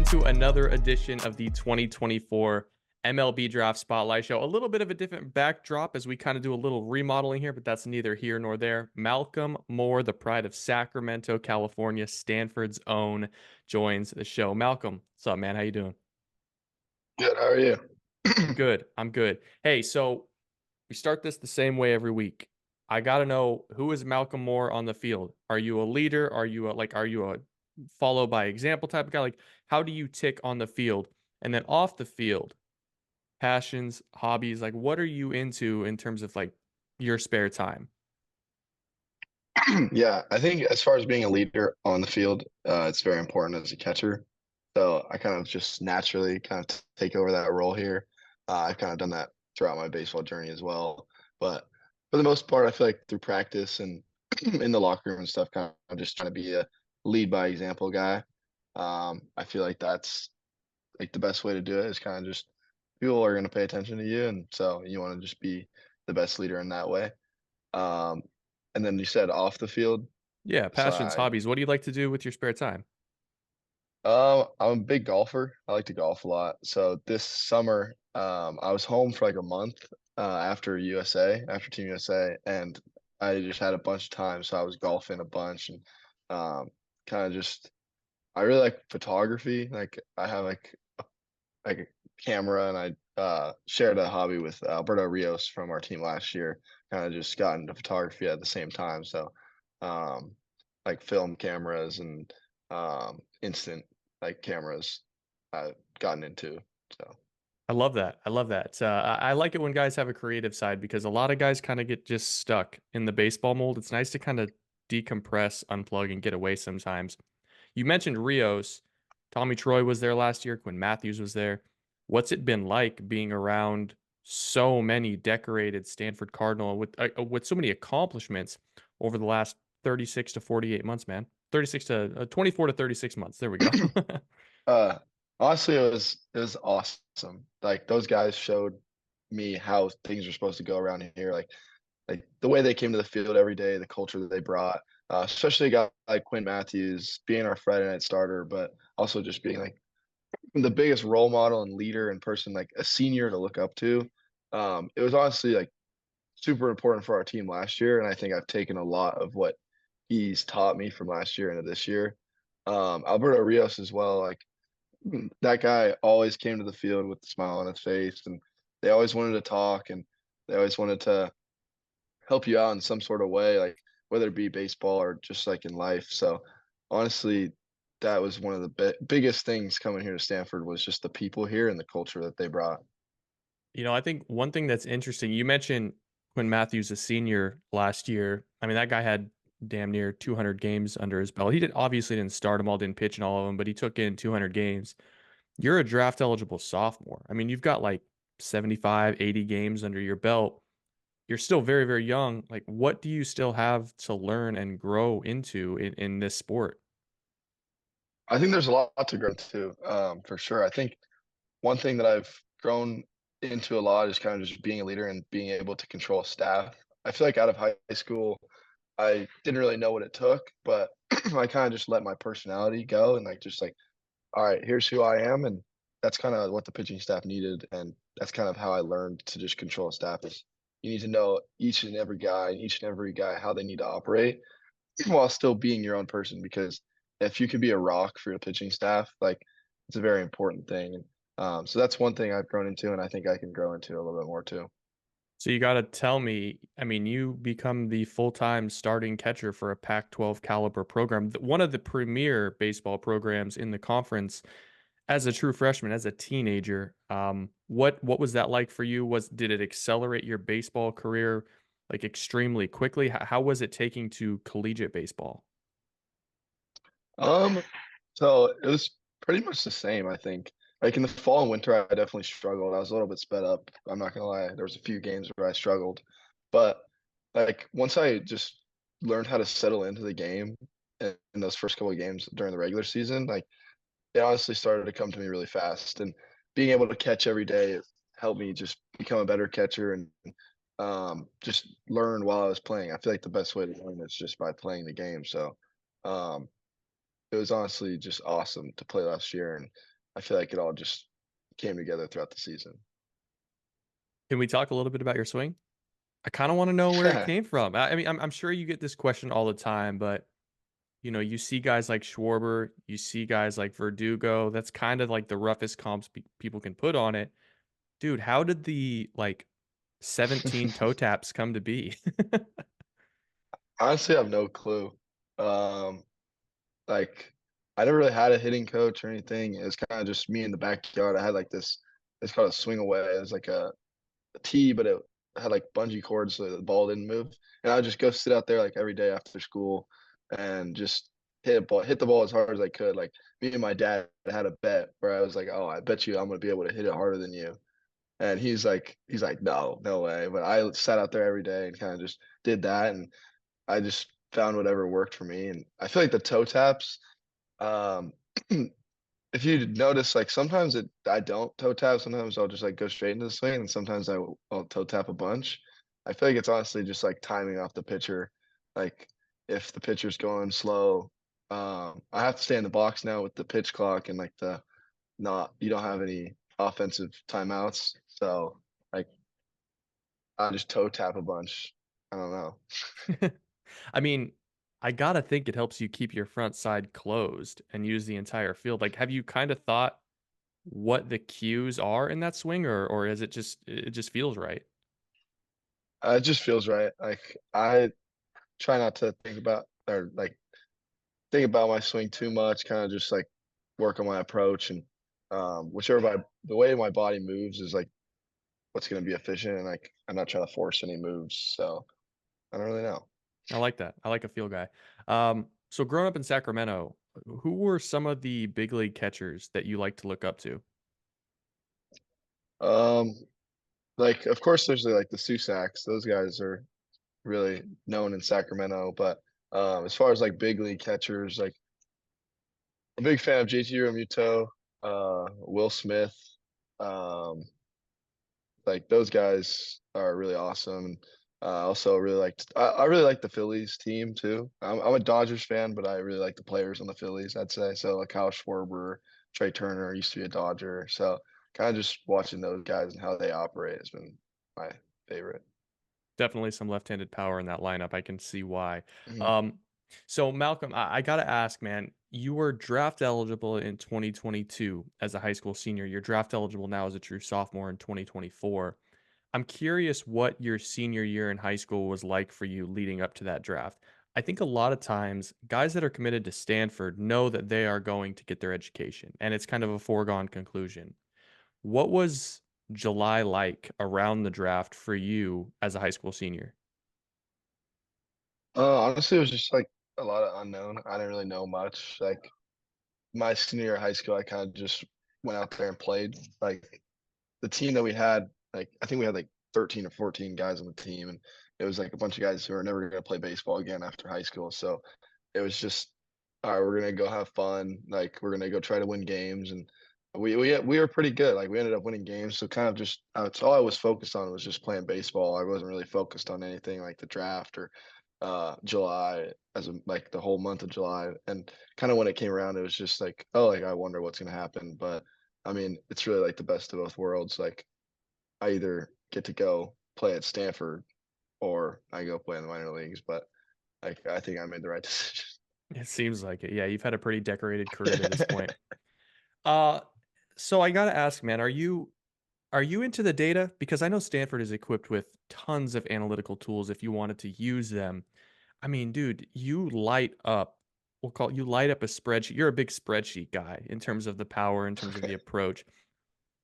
into another edition of the 2024 MLB Draft Spotlight Show. A little bit of a different backdrop as we kind of do a little remodeling here, but that's neither here nor there. Malcolm Moore, the pride of Sacramento, California, Stanford's own, joins the show. Malcolm, what's up, man? How you doing? Good. How are you? I'm good. I'm good. Hey, so we start this the same way every week. I got to know, who is Malcolm Moore on the field? Are you a leader? Are you a follow by example type of guy? Like, how do you tick on the field? And then off the field, passions, hobbies, like what are you into in terms of like your spare time? Yeah, I think as far as being a leader on the field, it's very important as a catcher. So I kind of just naturally kind of take over that role here. I've kind of done that throughout my baseball journey as well. But for the most part, I feel like through practice and in the locker room and stuff, kind of just trying to be a lead by example guy. I feel like that's like the best way to do it is kind of just people are going to pay attention to you, and so you want to just be the best leader in that way. Um, and then you said off the field. Yeah, So passions, hobbies. What do you like to do with your spare time? I'm a big golfer. I like to golf a lot. So this summer, I was home for like a month after after Team USA, and I just had a bunch of time. So I was golfing a bunch and um, kind of just. I really like photography. Like I have like a camera, and I shared a hobby with Alberto Rios from our team last year. Kind of just got into photography at the same time. So, um, like film cameras and instant like cameras, I've gotten into. So, I love that. I love that. I like it when guys have a creative side because a lot of guys kind of get just stuck in the baseball mold. It's nice to kind of decompress, unplug, and get away sometimes. You mentioned Rios. Tommy Troy was there last year. Quinn Matthews was there. What's it been like being around so many decorated Stanford Cardinal with so many accomplishments over the last 36 to 48 months, man? 36 to 24 to 36 months. There we go. uh, honestly, it was awesome. Like those guys showed me how things are supposed to go around here. Like the way they came to the field every day, the culture that they brought, especially a guy like Quinn Matthews being our Friday night starter, but also just being like the biggest role model and leader and person, like a senior to look up to. It was honestly like super important for our team last year, and I think I've taken a lot of what he's taught me from last year into this year. Alberto Rios as well, like that guy always came to the field with a smile on his face, and they always wanted to talk, and they always wanted to help you out in some sort of way, like whether it be baseball or just like in life. So honestly, that was one of the biggest things coming here to Stanford was just the people here and the culture that they brought. I think one thing that's interesting, you mentioned Quinn Matthews, a senior last year. I mean, that guy had damn near 200 games under his belt. He obviously didn't start them all, didn't pitch in all of them, but he took in 200 games. You're a draft eligible sophomore. I mean, you've got like 75, 80 games under your belt. You're still very, very young. Like, what do you still have to learn and grow into in this sport? I think there's a lot to grow to, for sure. I think one thing that I've grown into a lot is kind of just being a leader and being able to control staff. I feel like out of high school, I didn't really know what it took, but I kind of just let my personality go and like just like, all right, here's who I am, and that's kind of what the pitching staff needed, and that's kind of how I learned to just control staff. Is you need to know each and every guy how they need to operate while still being your own person. Because if you can be a rock for your pitching staff, like it's a very important thing. So that's one thing I've grown into, and I think I can grow into a little bit more too. So you got to tell me, I mean, you become the full-time starting catcher for a Pac-12 caliber program, one of the premier baseball programs in the conference as a true freshman, as a teenager. What was that like for you? Did it accelerate your baseball career like extremely quickly? How was it taking to collegiate baseball? Um, so it was pretty much the same, I think. Like in the fall and winter, I definitely struggled. I was a little bit sped up. I'm not gonna lie. There was a few games where I struggled, but like once I just learned how to settle into the game in those first couple of games during the regular season, like it honestly started to come to me really fast. And being able to catch every day helped me just become a better catcher and just learn while I was playing. I feel like the best way to learn is just by playing the game. So um, it was honestly just awesome to play last year, and I feel like it all just came together throughout the season. Can we talk a little bit about your swing? I kinda wanna know where it came from. I mean, I'm sure you get this question all the time, but, you know, you see guys like Schwarber, you see guys like Verdugo, that's kind of like the roughest comps people can put on it. Dude, how did the, like, 17 toe taps come to be? Honestly, I have no clue. Um, like, I never really had a hitting coach or anything. It was kinda just me in the backyard. I had, like, this it's called a swing away. It was like a tee, but it had, like, bungee cords so the ball didn't move, and I would just go sit out there, like, every day after school and just hit the ball as hard as I could. Like, me and my dad had a bet where I was like, "Oh, I bet you I'm gonna be able to hit it harder than you." And he's like, "No, no way." But I sat out there every day and kinda just did that, and I just found whatever worked for me, and I feel like the toe taps, um, if you notice, like, sometimes I don't toe tap, sometimes I'll just, like, go straight into the swing, and sometimes I'll toe tap a bunch. I feel like it's honestly just, like, timing off the pitcher. Like, if the pitcher's going slow, I have to stay in the box now with the pitch clock and, like, the not you don't have any offensive timeouts, so, like, I just toe tap a bunch. I don't know. I mean, I gotta think it helps you keep your front side closed and use the entire field. Like, have you kinda thought what the cues are in that swing, or is it just feels right? It just feels right. Like, I try not to think about or, like, think about my swing too much, kinda just, like, work on my approach and, whichever the way my body moves is, like, what's gonna be efficient, and, like, I'm not trying to force any moves, so I don't really know. I like that. I like a field guy. So growing up in Sacramento, who were some of the big league catchers that you like to look up to? Um, like, of course, there's, like, the Susaks, those guys are really known in Sacramento, but, as far as, like, big league catchers, like, I'm a big fan of JT Realmuto, Will Smith, um like, those guys are really awesome, and, also really liked I really like the Phillies team too. I'm a Dodgers fan, but I really like the players on the Phillies, I'd say. So, like, Kyle Schwarber, Trey Turner used to be a Dodger, so kinda just watching those guys and how they operate has been my favorite. Definitely some left-handed power in that lineup. I can see why. Mhm. Um, so Malcolm, I gotta ask, man, you were draft eligible in 2022 as a high school senior. You're draft eligible now as a true sophomore in 2024. I'm curious what your senior year in high school was like for you leading up to that draft. I think a lot of times guys that are committed to Stanford know that they are going to get their education, and it's kind of a foregone conclusion. What was July like around the draft for you as a high school senior? Honestly, it was just, like, a lot of unknown. I didn't really know much. Like, my senior year of high school, I kinda just went out there and played. Like, the team that we had, like, I think we had, like, 13 or 14 guys on the team, and it was, like, a bunch of guys who are never gonna play baseball again after high school, so it was just, "Alright, we're gonna go have fun, like, we're gonna go try to win games," and we were pretty good, like, we ended up winning games, so kind of just that's all I was focused on was just playing baseball. I wasn't really focused on anything like the draft or, July as in, like, the whole month of July, and kinda when it came around, it was just like, "Oh, like, I wonder what's gonna happen," but, I mean, it's really, like, the best of both worlds, like, I either get to go play at Stanford or I go play in the minor leagues, but, like, I think I made the right decision. It seems like it. Yeah, you've had a pretty decorated career to this point. Uh, so I gotta ask, man, are you into the data? Because I know Stanford is equipped with tons of analytical tools if you wanted to use them. I mean, dude, you light up a spreadsheet. You're a big spreadsheet guy in terms of the power, in terms of the approach.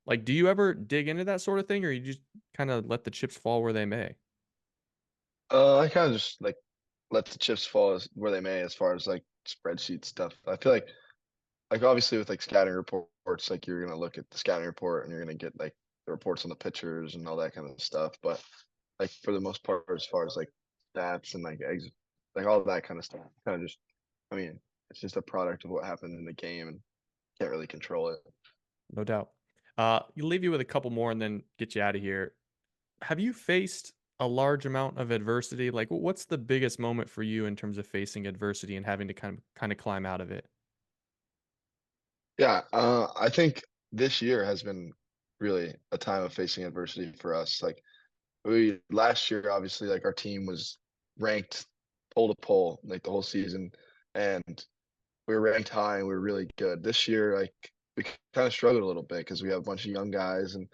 Like, do you ever dig into that sort of thing, or you just kind of let the chips fall where they may? I kinda just, like, let the chips fall as where they may as far as, like, spreadsheet stuff. I feel like, obviously, with, like, scouting reports, like, you're gonna look at the scouting report, and you're gonna get, like, the reports on the pitchers and all that kind of stuff, but, like, for the most part, as far as, like, stats and, like, like, all that kinda stuff, kinda just I mean, it's just a product of what happened in the game and can't really control it. No doubt. You leave you with a couple more and then get you out of here. Have you faced a large amount of adversity? Like, what's the biggest moment for you in terms of facing adversity and having to kind of climb out of it? Yeah, I think this year has been really a time of facing adversity for us. Like we last year, obviously, like our team was ranked pole to pole like the whole season, and we were ranked high and we were really good. This year, like we kind of struggled a little bit because we have a bunch of young guys and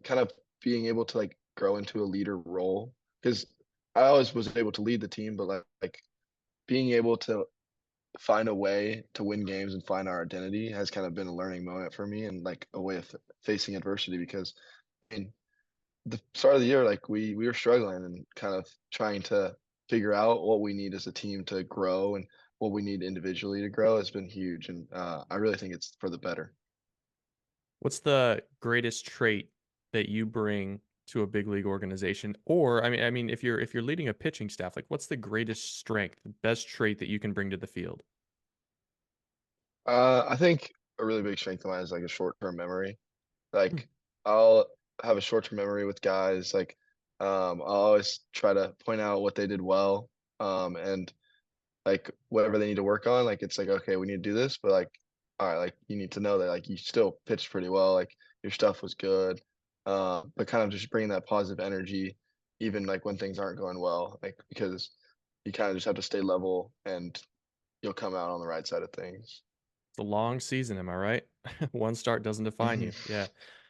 kind of being able to like grow into a leader role. Because I always was able to lead the team, but like being able to find a way to win games and find our identity has kind of been a learning moment for me and like a way of facing adversity because in the start of the year like we were struggling and kind of trying to figure out what we need as a team to grow and what we need individually to grow has been huge and I really think it's for the better. What's the greatest trait that you bring to a big league organization? Or I mean, if you're leading a pitching staff, like what's the greatest strength, the best trait that you can bring to the field? I think a really big strength of mine is like a short-term memory. Hmm. Like I'll have a short-term memory with guys like I'll always try to point out what they did well and like whatever they need to work on, like it's like, okay, we need to do this, but like, all right, like you need to know that like you still pitched pretty well, like your stuff was good. But kind of just bringing that positive energy, even like when things aren't going well, like because you kind of just have to stay level and you'll come out on the right side of things. It's a long season, am I right? One start doesn't define Hmm. you. Yeah,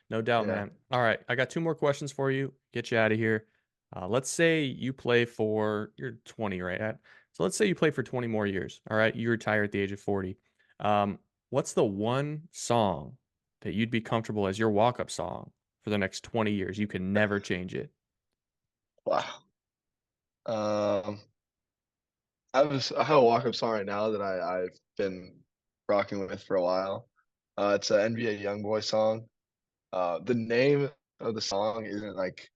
no doubt, Yeah. man. All right, I got two more questions for you. Get you out of here. Let's say you play for, you're 20, right? So let's say you play for 20 more years. All right, you retire at the age of 40. What's the one song that you'd be comfortable as your walk-up song for the next 20 years? You can never change it. Wow. Um, I have a walk-up song right now that I've been rocking with for a while. It's an NBA YoungBoy song. The name of the song isn't like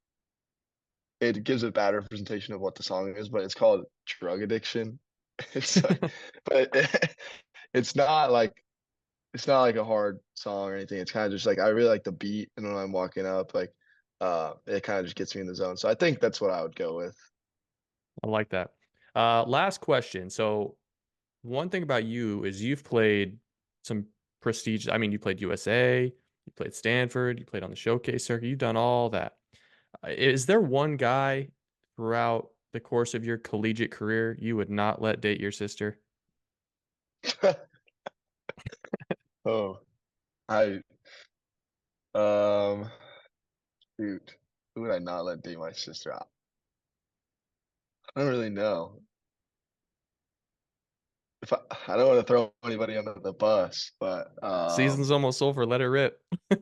it gives a bad representation of what the song is, but it's called Drug Addiction. It's like, but it's not like a hard song or anything. It's kind of just like I really like the beat, and when I'm walking up, like it kind of just gets me in the zone. So I think that's what I would go with. I like that. Last question. So one thing about you is you've played some prestige. I mean, you played USA, you played Stanford, you played on the showcase circuit, you've done all that. Is there one guy throughout the course of your collegiate career you would not let date your sister? Oh, I um shoot, who would I not let date my sister? I don't really know. If I don't want to throw anybody under the bus, but Season's almost over. Let it rip. no,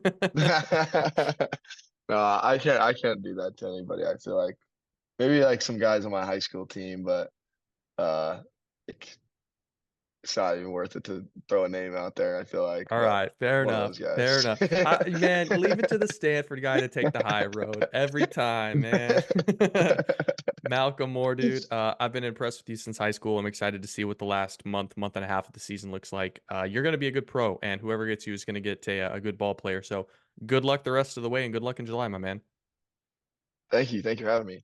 I can't do that to anybody. I feel like maybe like some guys on my high school team, but uh, like, it's not even worth it to throw a name out there. I feel like, All but right, fair one of enough. those Fair guys. enough. Man, leave it to the Stanford guy to take the high road every time, man. Malcolm Moore, dude. I've been impressed with you since high school. I'm excited to see what the last month and a half of the season looks like. You're going to be a good pro, and whoever gets you is going to get a good ball player. So good luck the rest of the way, and good luck in July, my man. Thank you for having me.